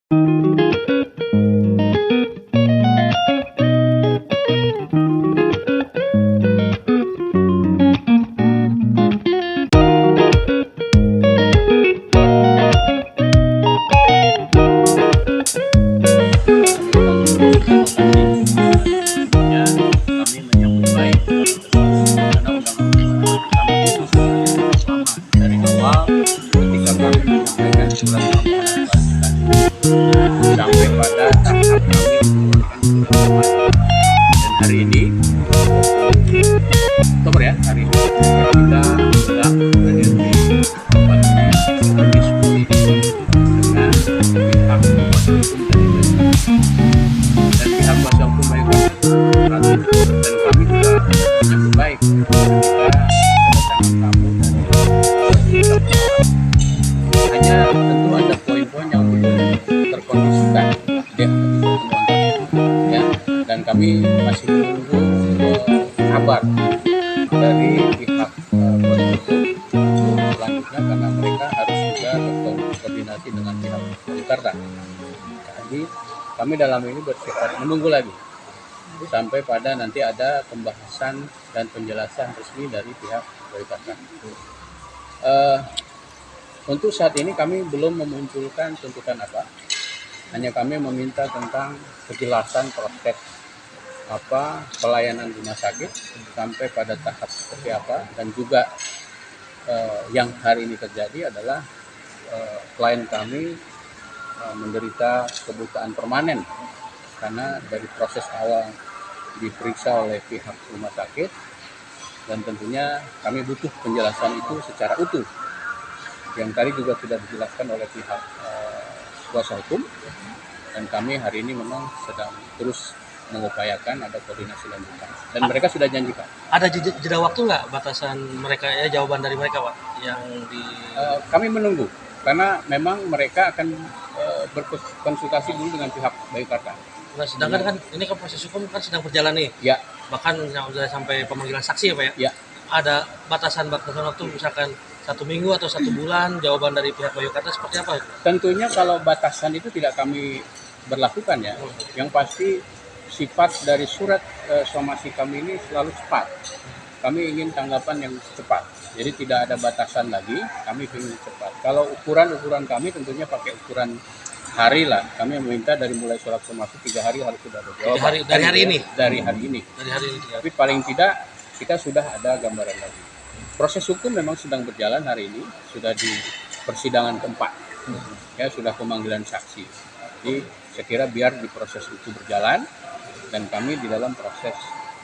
Kami menyambut baik karena undang-undang kami itu sudah lama dari awal ketika kami menyampaikan surat permohonan kelanjutan sampai pada tahap kami mengeluarkan surat permohonan. Dan hari ini Oktober ya, hari ini kita sudah hadir di tempat berdiskusi dengan pihak kuasa hukum dari dan pihak kuasa hukum baik dan kami juga menyambut baik ketika kedatangan tamu dari hanya tentu ada poin-poin yang belum terkondisikan di pertemuan ya, dan kami masih menunggu kabar dari pihak kuasa hukum selanjutnya karena mereka harus juga berkoordinasi dengan pihak Jakarta. Jadi kami dalam ini bersifat menunggu lagi sampai pada nanti ada pembahasan dan penjelasan resmi dari pihak Jakarta. Untuk saat ini kami belum memunculkan tuntutan apa, hanya kami meminta tentang kejelasan proses pelayanan rumah sakit sampai pada tahap seperti apa, dan juga yang hari ini terjadi adalah klien kami menderita kebutaan permanen karena dari proses awal diperiksa oleh pihak rumah sakit, dan tentunya kami butuh penjelasan itu secara utuh yang tadi juga sudah dijelaskan oleh pihak kuasa hukum, dan kami hari ini memang sedang terus mengupayakan ada koordinasi lanjutan dan mereka sudah janjikan. Ada jeda waktu nggak batasan mereka ya, jawaban dari mereka Pak yang di kami menunggu karena memang mereka akan berkonsultasi dulu dengan pihak Bayukarta. Nah, sedangkan kan ini kan proses hukum kan sedang berjalan nih. Ya. Bahkan sudah sampai pemanggilan saksi ya Pak ya. Ya. Ada batasan waktu misalkan 1 minggu atau 1 bulan jawaban dari pihak Bayukarta seperti apa? Tentunya kalau batasan itu tidak kami berlakukan ya. Yang pasti sifat dari surat somasi kami ini selalu cepat. Kami ingin tanggapan yang cepat. Jadi tidak ada batasan lagi, kami ingin cepat. Kalau ukuran kami tentunya pakai ukuran hari lah. Kami meminta dari mulai surat somasi 3 hari harus sudah ada jawaban. Dari hari ini. Tapi paling tidak kita sudah ada gambaran lagi. Proses hukum memang sedang berjalan hari ini, sudah di persidangan keempat. Ya, sudah pemanggilan saksi. Jadi saya kira biar di proses itu berjalan, dan kami di dalam proses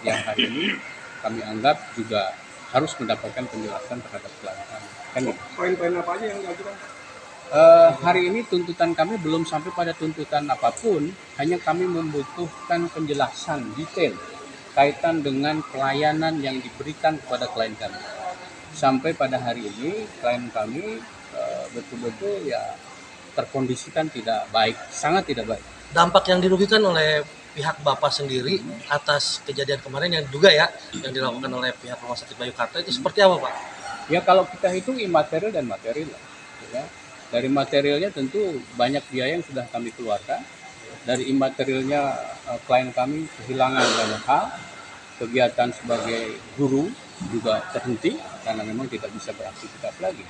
yang hari ini kami anggap juga harus mendapatkan penjelasan terhadap klien kami. Kan gitu. Poin-poin apa aja yang diajukan? Hari ini tuntutan kami belum sampai pada tuntutan apapun, hanya kami membutuhkan penjelasan detail kaitan dengan pelayanan yang diberikan kepada klien kami. Sampai pada hari ini klien kami betul-betul ya terkondisikan tidak baik, sangat tidak baik. Dampak yang dirugikan oleh pihak Bapak sendiri atas kejadian kemarin yang diduga ya yang dilakukan oleh pihak Rumah Sakit Bayukarta itu seperti apa Pak? Ya kalau kita hitung imaterial dan material ya. Dari materialnya tentu banyak biaya yang sudah kami keluarkan. Dari imaterialnya klien kami kehilangan banyak hal, kegiatan sebagai guru juga terhenti karena memang tidak bisa beraktivitas lagi.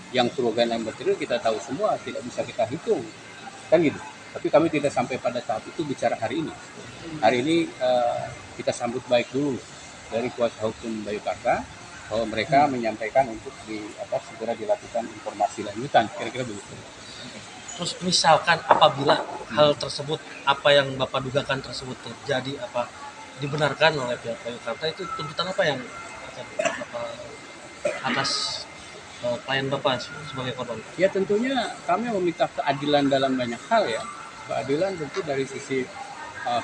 Yang kerugian material kita tahu semua, tidak bisa kita hitung, kan gitu. Tapi kami tidak sampai pada tahap itu bicara hari ini. Hari ini kita sambut baik dulu dari kuasa hukum Bayukarta bahwa mereka menyampaikan untuk segera dilakukan informasi lanjutan, kira-kira begitu. Terus misalkan apabila hal tersebut, apa yang Bapak dugakan tersebut terjadi, apa dibenarkan oleh pihak Bayukarta, itu tuntutan apa yang Bapak atas klien Bapak sebagai korban? Ya tentunya kami meminta keadilan dalam banyak hal ya. Keadilan tentu dari sisi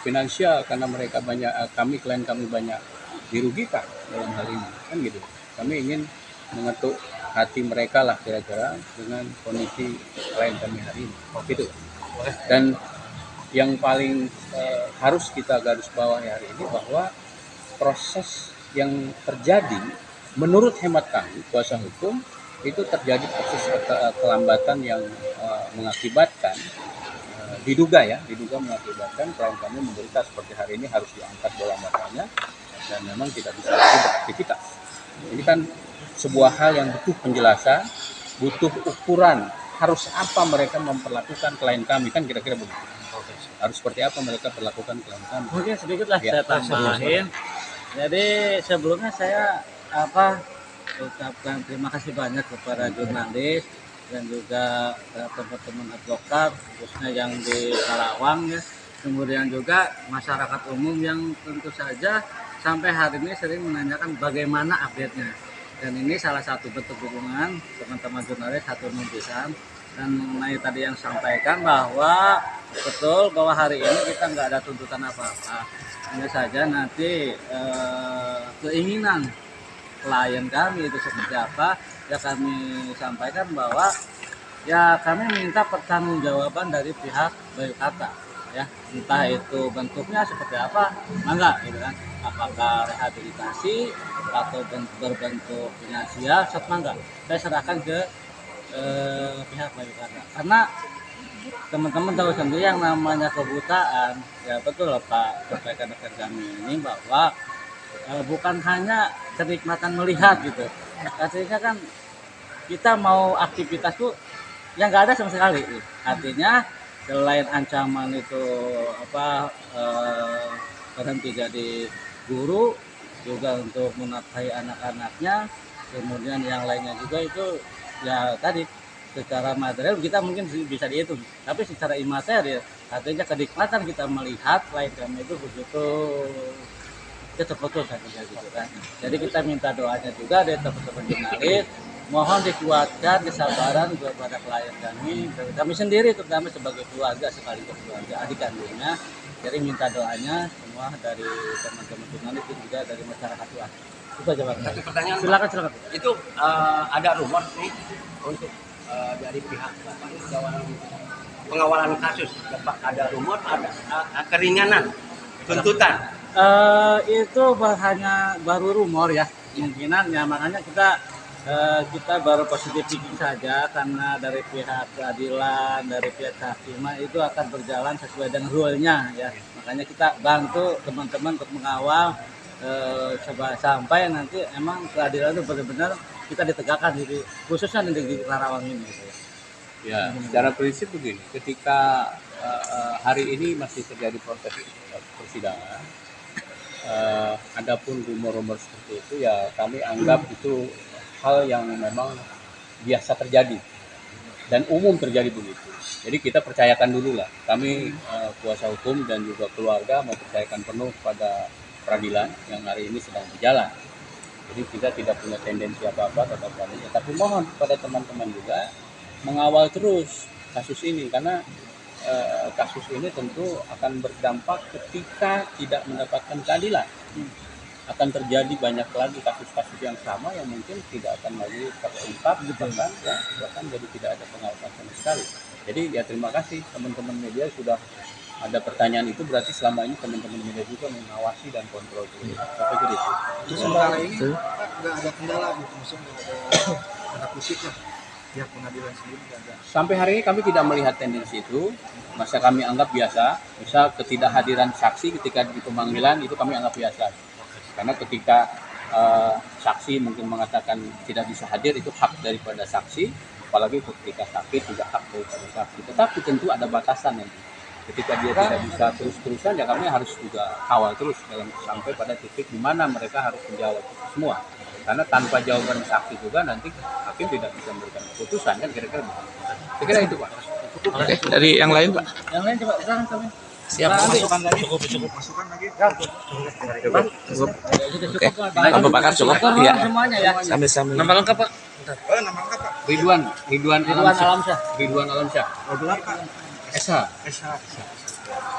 finansial karena mereka banyak, klien kami banyak dirugikan dalam hal ini, kan gitu. Kami ingin mengetuk hati mereka lah kira-kira dengan kondisi klien kami hari ini, gitu. Dan yang paling harus kita garis bawahi hari ini bahwa proses yang terjadi menurut hemat kami kuasa hukum itu terjadi proses kelambatan yang mengakibatkan diduga mengakibatkan klien kami menderita seperti hari ini harus diangkat bola matanya dan memang tidak bisa lagi beraktivitas. Ini kan sebuah hal yang butuh penjelasan, butuh ukuran, harus apa mereka memperlakukan klien kami, kan kira-kira begitu. Harus seperti apa mereka perlakukan klien kami. Mungkin sedikit lah Ya, saya tambahin. Jadi sebelumnya saya ucapkan terima kasih banyak kepada jurnalis dan juga teman-teman advokat khususnya yang di Karawang ya. Kemudian juga masyarakat umum yang tentu saja sampai hari ini sering menanyakan bagaimana update-nya. Dan ini salah satu bentuk dukungan teman-teman jurnalis satu pisan. Dan mengenai tadi yang sampaikan bahwa betul bahwa hari ini kita nggak ada tuntutan apa-apa. Hanya saja nanti keinginan klien kami itu seperti apa, ya kami sampaikan bahwa ya kami minta pertanggungjawaban dari pihak Bayu Kata, ya entah itu bentuknya seperti apa, mangga gitu kan, apakah rehabilitasi atau berbentuk finansial, mangga saya serahkan ke pihak Bayu Kata, karena teman-teman tahu sendiri yang namanya kebutaan, ya betul loh Pak rekan-rekan kami ini bahwa bukan hanya kenikmatan melihat gitu. Artinya kan kita mau aktivitas tuh yang nggak ada sama sekali. Artinya selain ancaman itu berhenti jadi guru, juga untuk menafkahi anak-anaknya, kemudian yang lainnya juga itu ya tadi secara material kita mungkin bisa dihitung, tapi secara imaterial artinya kenikmatan kita melihat klien kami itu begitu terputus saja gitu kan. Jadi kita minta doanya juga dari teman-teman jurnalis, mohon dikuatkan kesabaran kepada klien kami sendiri terutama sebagai keluarga sekaligus keluarga adik kandungnya. Jadi minta doanya semua dari teman-teman jurnalis dan juga dari masyarakat luas. Itu aja Pak. Satu pertanyaan, Silakan. itu ada rumor nih untuk dari pihak pengawalan kasus, Bapak, ada rumor ada keringanan tuntutan. Itu hanya baru rumor ya kemungkinan ya, makanya kita baru positif thinking saja karena dari pihak keadilan, dari pihak kehakiman itu akan berjalan sesuai dengan rule-nya ya. Makanya kita bantu teman-teman untuk mengawal sampai nanti emang keadilan itu benar-benar kita ditegakkan di khususnya di Karawang ini gitu ya. Ya, secara prinsip begini, ketika hari ini masih terjadi proses persidangan, adapun rumor-rumor seperti itu ya kami anggap itu hal yang memang biasa terjadi dan umum terjadi begitu. Jadi kita percayakan dulu lah, kami kuasa hukum dan juga keluarga mempercayakan penuh pada peradilan yang hari ini sedang berjalan. Jadi kita tidak punya tendensi apa-apa terhadap peradilan. Tapi mohon pada teman-teman juga mengawal terus kasus ini, karena kasus ini tentu akan berdampak ketika tidak mendapatkan keadilan. Akan terjadi banyak lagi kasus-kasus yang sama yang mungkin tidak akan lagi terungkap, bahkan jadi tidak ada pengawasan sama sekali. Jadi ya terima kasih teman-teman media sudah ada pertanyaan itu, berarti selama ini teman-teman media juga mengawasi dan kontrol terus. Saya pikir itu. Terus sementara ini nggak ada kendala gitu, maksudnya nggak ada kusik lah. Pihak pengadilan sendiri nggak ada. Sampai hari ini kami tidak melihat tendensi itu, masa kami anggap biasa. Misal ketidakhadiran saksi ketika di pemanggilan itu kami anggap biasa. Karena ketika saksi mungkin mengatakan tidak bisa hadir, itu hak daripada saksi, apalagi ketika sakit juga hak daripada saksi. Tetapi tentu ada batasan nanti. Ketika dia tidak bisa terus-terusan, ya kami harus juga kawal terus sampai pada titik di mana mereka harus menjawab itu semua. Karena tanpa jawaban saksi juga nanti hakim tidak bisa memberikan keputusan, kan kira-kira begitu. Kira-kira itu Pak. Oke, dari yang lain Pak. Yang lain coba silakan kami. Siap. Masukan lagi. Cukup. Masukan lagi. Cukup. Oke. Abu Bakar cukup. Iya. Semuanya ya. Sambil-sambil. Nama lengkap Pak. Nama lengkap Pak. Ridwan Alamsyah. Ridwan Alamsyah. Gelar Pak. Esa.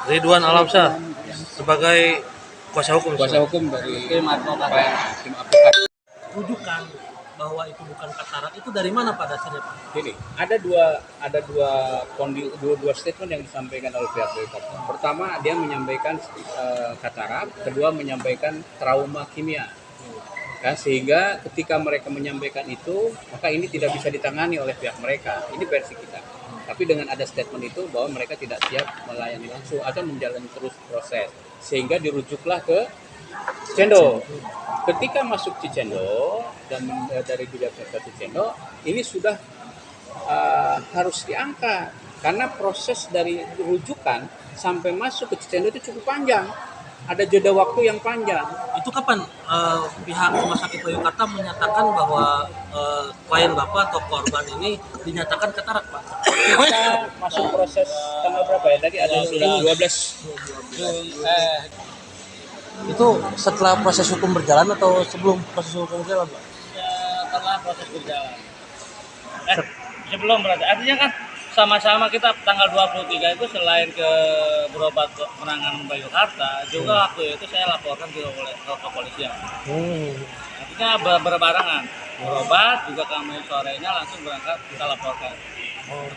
Ridwan Alamsyah sebagai kuasa hukum. Kuasa hukum dari Tim advokat. tim advokat. Rujukan bahwa itu bukan katarak itu dari mana Pak dasarnya Pak? Gini, ada dua statement yang disampaikan oleh pihak BPK. Pertama, dia menyampaikan katarak, kedua menyampaikan trauma kimia. Kan, sehingga ketika mereka menyampaikan itu, maka ini tidak bisa ditangani oleh pihak mereka. Ini versi kita. Tapi dengan ada statement itu bahwa mereka tidak siap melayani langsung atau menjalani terus proses, sehingga dirujuklah ke Cicendo. Ketika masuk Cicendo dan dari Bidang Cicendo, ini sudah harus diangkat karena proses dari rujukan sampai masuk ke Cicendo itu cukup panjang. Ada jeda waktu yang panjang. Itu kapan pihak Rumah Sakit Bayangkara menyatakan bahwa klien Bapak atau korban ini dinyatakan katarak, Pak? Kita masuk proses tanggal berapa ya? Tadi ada sudah 12. Itu setelah proses hukum berjalan atau sebelum proses hukum berjalan, Pak? Setelah proses berjalan. Sebelum berarti. Artinya kan sama-sama kita tanggal 23 itu selain ke berobat ke penanganan Bayangkara, juga waktu itu saya laporkan ke kepolisian. Artinya berbarengan. Berobat juga kami sorenya langsung berangkat kita laporkan.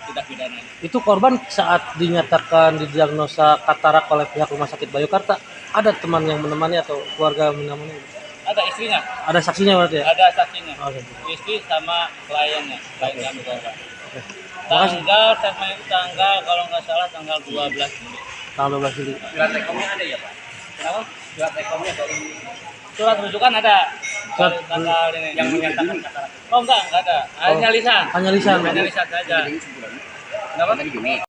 Tidak pidana. Itu korban saat dinyatakan didiagnosa katarak oleh pihak Rumah Sakit Bayangkara, ada teman yang menemani atau keluarga menemani? Ada istrinya, Ada saksinya berarti ya? ada saksinya. Oke. Istri sama kliennya, klien kami korban. Makasih. Tanggal kalau nggak salah tanggal 12 Juli. Tanggal 12 Juli. Surat rekomnya ada ya Pak? Kenapa? Surat rekomnya dari Surat rujukan ada. Surat Tanggal ini yang menyatakan katarak. Oh enggak ada. Hanya lisan. Hanya lisan. Hanya lisan saja. Jadi sebulan. Kenapa? Tadi Juni.